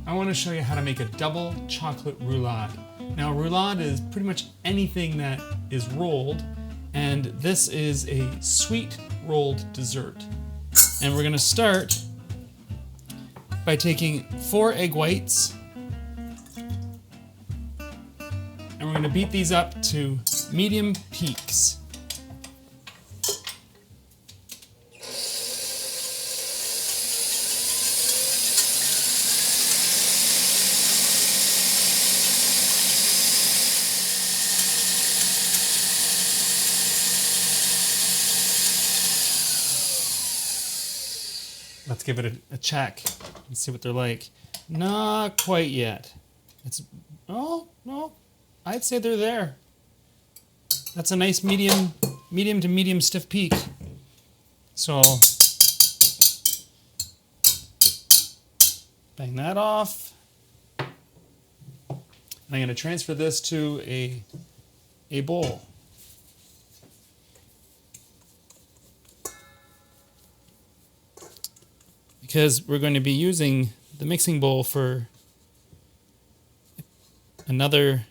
I want to show you how to make a double chocolate roulade. Now, roulade is pretty much anything that is rolled, and this is a sweet rolled dessert. And we're going to start by taking 4 egg whites, and we're going to beat these up to medium peaks. Let's give it a check and see what they're like. Not quite yet. Oh, no, I'd say they're there. That's a nice medium to medium stiff peak. So bang that off. And I'm going to transfer this to a bowl. Because we're going to be using the mixing bowl for another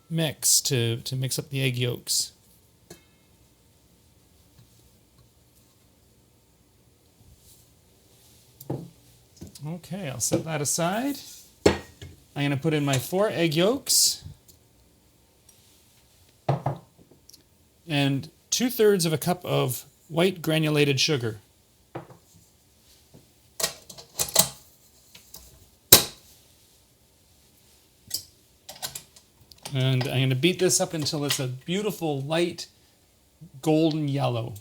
mix to mix up the egg yolks. Okay, I'll set that aside. I'm going to put in my 4 egg yolks and 2/3 of a cup of white granulated sugar. And I'm going to beat this up until it's a beautiful light golden yellow.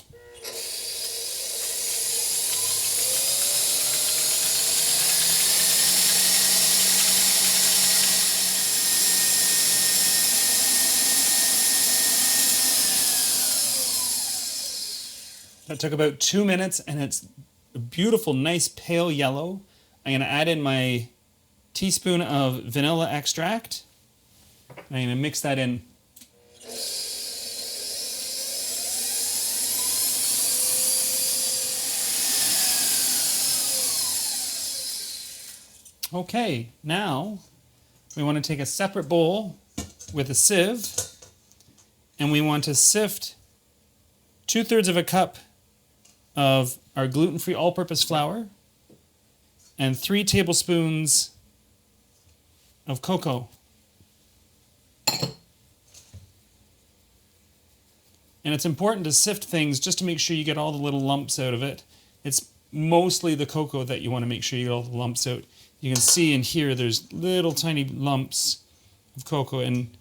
That took about 2 minutes, and it's a beautiful, nice pale yellow. I'm going to add in my teaspoon of vanilla extract. I'm going to mix that in. Okay, now we want to take a separate bowl with a sieve, and we want to sift 2/3 of a cup of our gluten-free all-purpose flour and 3 tablespoons of cocoa. And it's important to sift things just to make sure you get all the little lumps out of it. It's mostly the cocoa that you want to make sure you get all the lumps out. You can see in here there's little tiny lumps of cocoa, and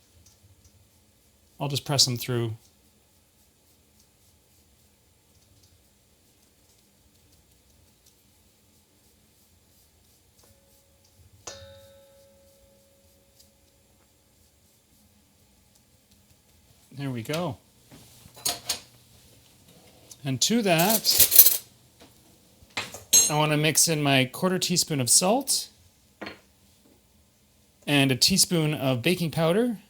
I'll just press them through. There we go. And to that, I want to mix in my 1/4 teaspoon of salt and a teaspoon of baking powder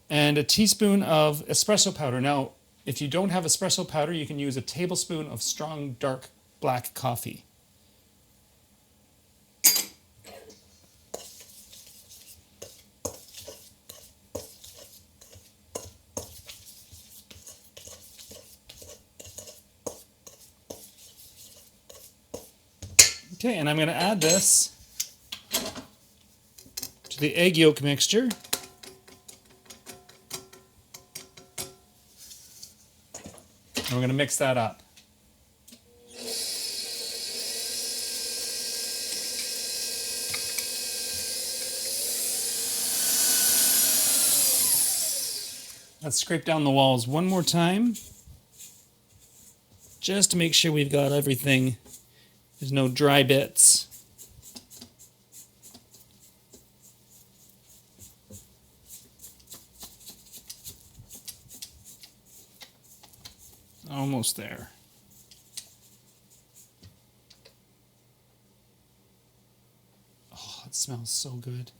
and a teaspoon of espresso powder. Now, if you don't have espresso powder, you can use a tablespoon of strong, dark, black coffee. Okay, and I'm going to add this to the egg yolk mixture. And we're going to mix that up. Let's scrape down the walls one more time, just to make sure we've got everything. There's no dry bits. Almost there. Oh, it smells so good.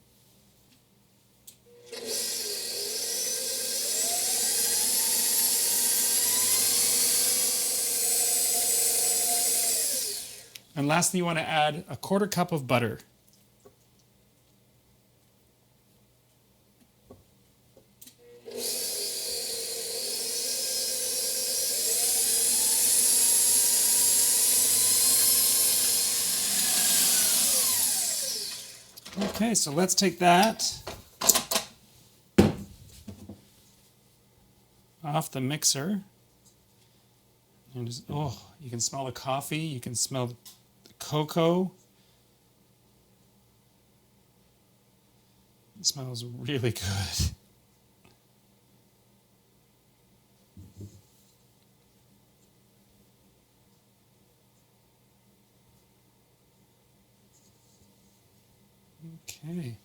And lastly, you want to add a 1/4 cup of butter. Okay, so let's take that off the mixer. And just, oh, you can smell the coffee, you can smell the cocoa. It smells really good. Okay.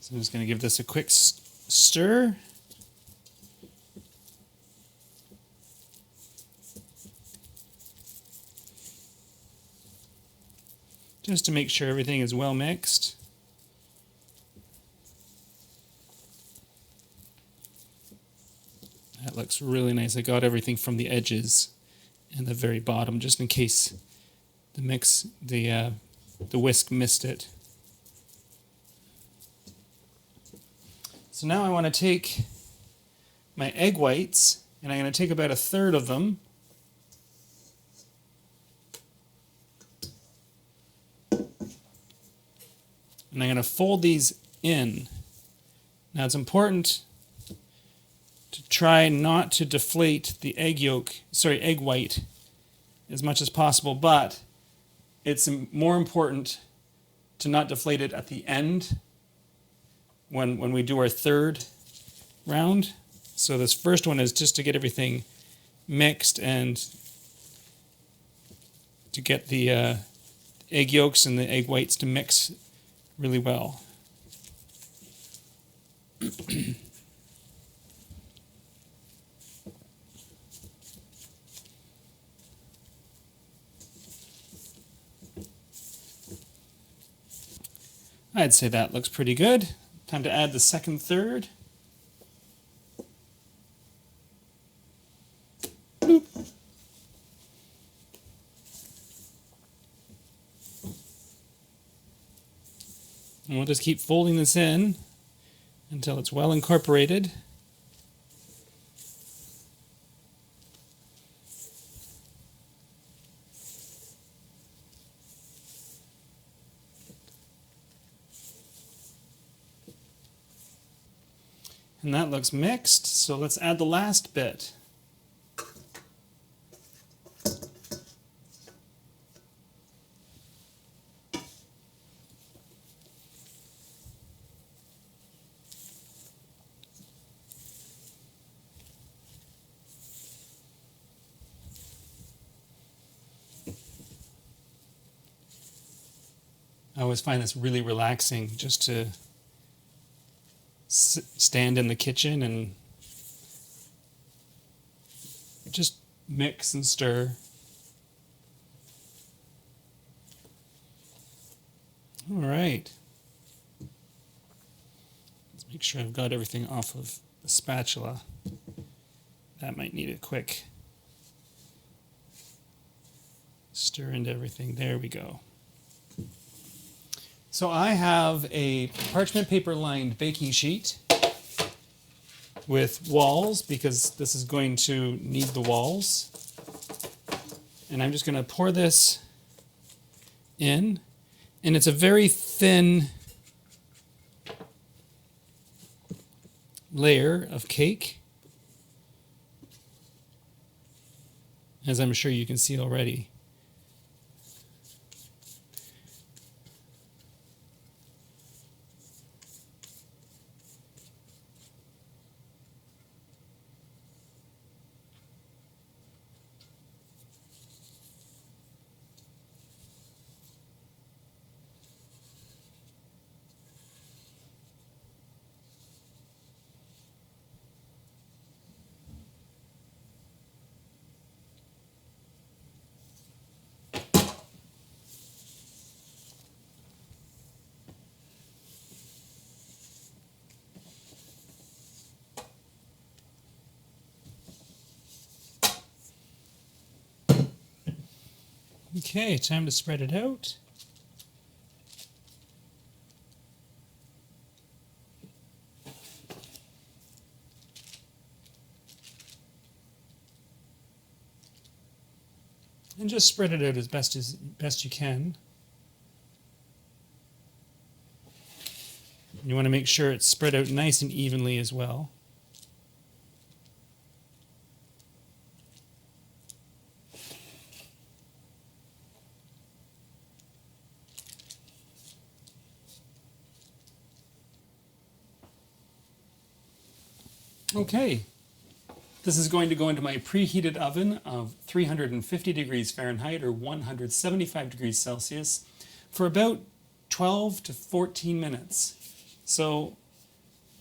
So I'm just going to give this a quick stir. Just to make sure everything is well mixed. That looks really nice. I got everything from the edges and the very bottom, just in case the whisk missed it. So now I want to take my egg whites, and I'm going to take about 1/3 of them. And I'm going to fold these in. Now it's important to try not to deflate the egg white as much as possible, but it's more important to not deflate it at the end when we do our 3rd round. So this first one is just to get everything mixed and to get the egg yolks and the egg whites to mix really well. I'd say that looks pretty good. Time to add the 2nd third. Bloop. And we'll just keep folding this in until it's well incorporated. And that looks mixed, so let's add the last bit. I always find this really relaxing just to stand in the kitchen and just mix and stir. All right. Let's make sure I've got everything off of the spatula. That might need a quick stir into everything. There we go. So I have a parchment paper lined baking sheet with walls because this is going to need the walls. And I'm just going to pour this in. And it's a very thin layer of cake, as I'm sure you can see already. Okay, time to spread it out. And just spread it out as best you can. You want to make sure it's spread out nice and evenly as well. Okay, this is going to go into my preheated oven of 350 degrees Fahrenheit or 175 degrees Celsius for about 12 to 14 minutes. So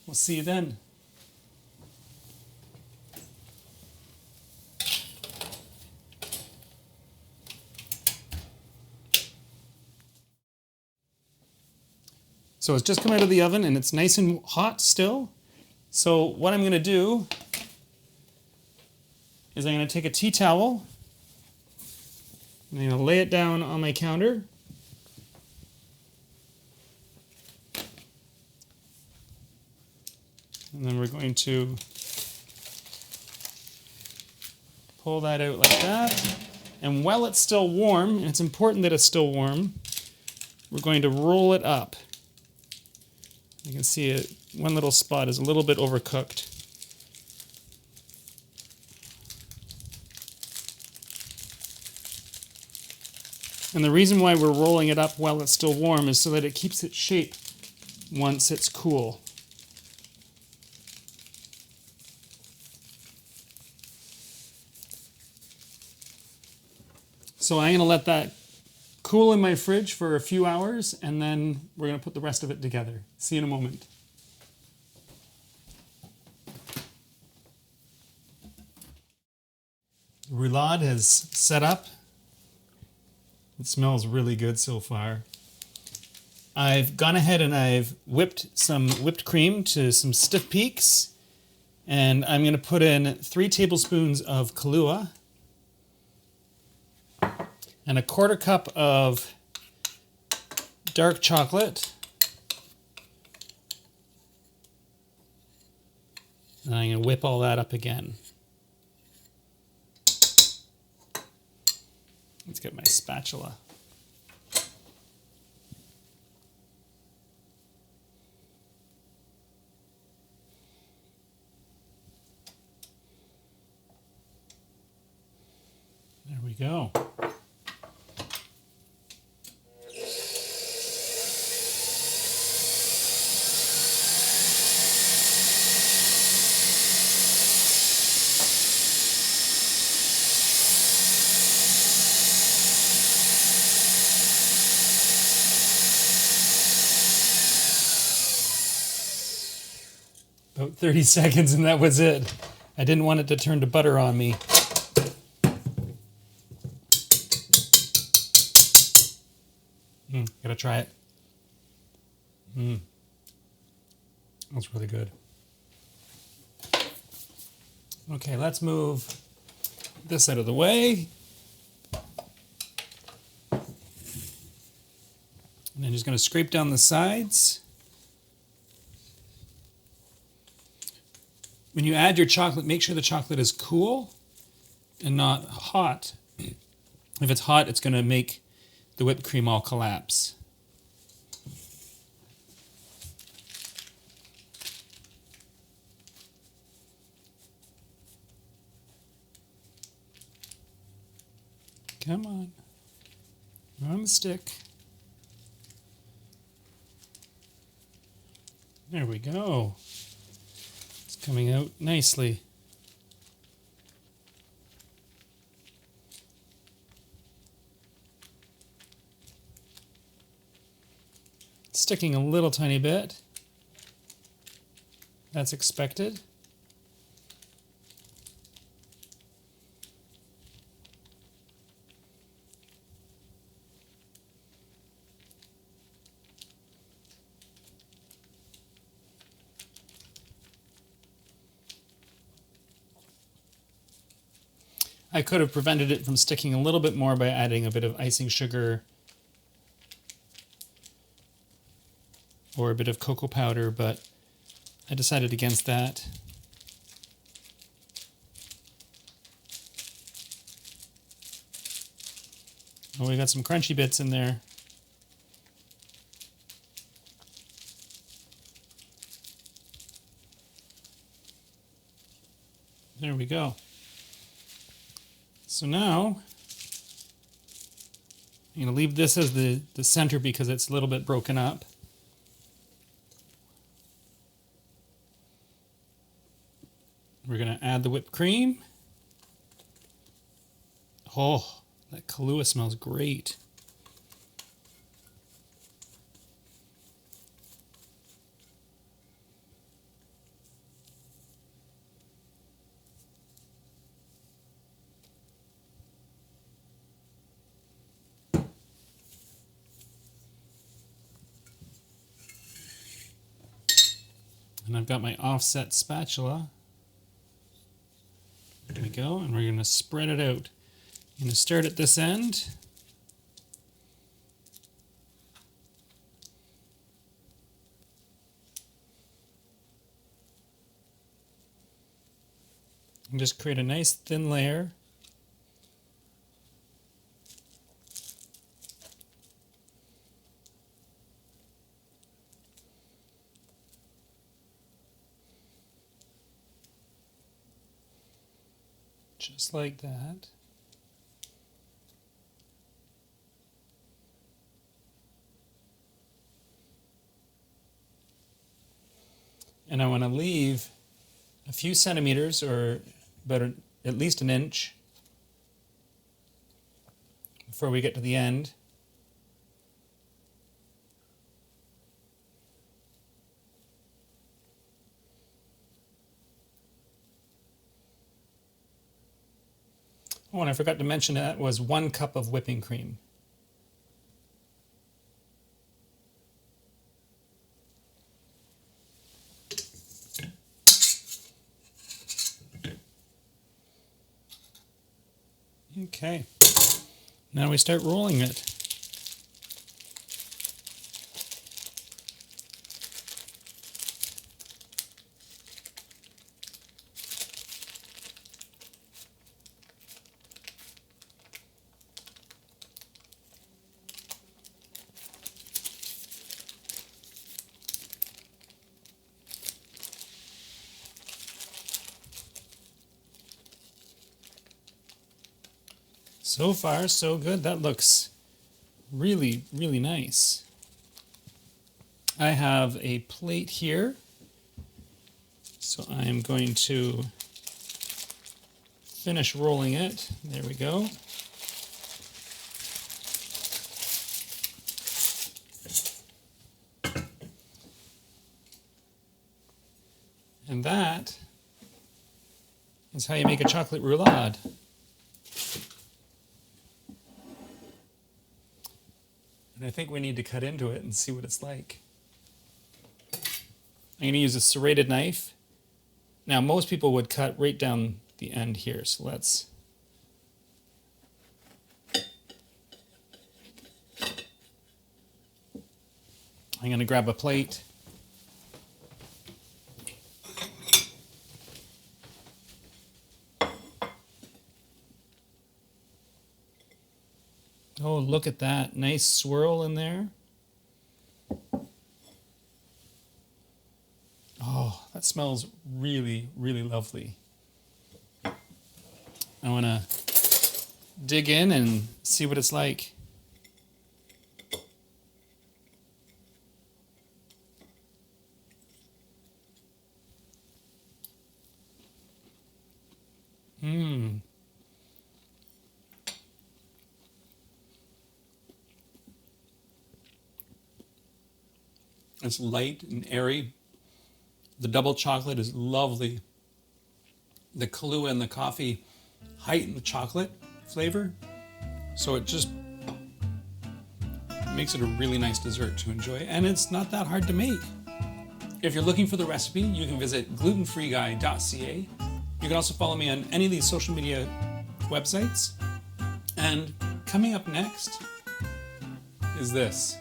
we'll see you then. So it's just come out of the oven and it's nice and hot still. So what I'm going to do is I'm going to take a tea towel and I'm going to lay it down on my counter. And then we're going to pull that out like that. And while it's still warm, and it's important that it's still warm, we're going to roll it up. You can see it, one little spot is a little bit overcooked. And the reason why we're rolling it up while it's still warm is so that it keeps its shape once it's cool. So I'm going to let that cool in my fridge for a few hours, and then we're going to put the rest of it together. See you in a moment. Roulade has set up. It smells really good so far. I've gone ahead and I've whipped some whipped cream to some stiff peaks, and I'm going to put in 3 tablespoons of Kahlua and a 1/4 cup of dark chocolate. And I'm going to whip all that up again. Let's get my spatula. There we go. About 30 seconds and that was it. I didn't want it to turn to butter on me. Gotta try it. That's really good. Okay, let's move this out of the way. And I'm just going to scrape down the sides. When you add your chocolate, make sure the chocolate is cool and not hot. If it's hot, it's going to make the whipped cream all collapse. Come on. You're on the stick. There we go. It's coming out nicely. Sticking a little tiny bit. That's expected. I could have prevented it from sticking a little bit more by adding a bit of icing sugar or a bit of cocoa powder, but I decided against that. Oh, we got some crunchy bits in there. There we go. So now, I'm going to leave this as the center because it's a little bit broken up. We're going to add the whipped cream. Oh, that Kahlua smells great. And I've got my offset spatula. There we go, and we're going to spread it out. I'm going to start at this end. And just create a nice thin layer. Just like that. And I want to leave a few centimeters, or better, at least an inch, before we get to the end. Oh, and I forgot to mention that was 1 cup of whipping cream. Okay, now we start rolling it. So far, so good. That looks really, really nice. I have a plate here, so I'm going to finish rolling it. There we go. And that is how you make a chocolate roulade. And I think we need to cut into it and see what it's like. I'm going to use a serrated knife. Now, most people would cut right down the end here, so let's... I'm going to grab a plate. Oh, look at that. Nice swirl in there. Oh, that smells really, really lovely. I want to dig in and see what it's like. Mmm. It's light and airy. The double chocolate is lovely. The Kahlua and the coffee heighten the chocolate flavor. So it just makes it a really nice dessert to enjoy. And it's not that hard to make. If you're looking for the recipe, you can visit glutenfreeguy.ca. You can also follow me on any of these social media websites. And coming up next is this.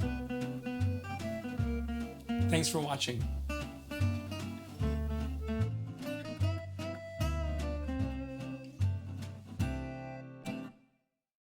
Thanks for watching.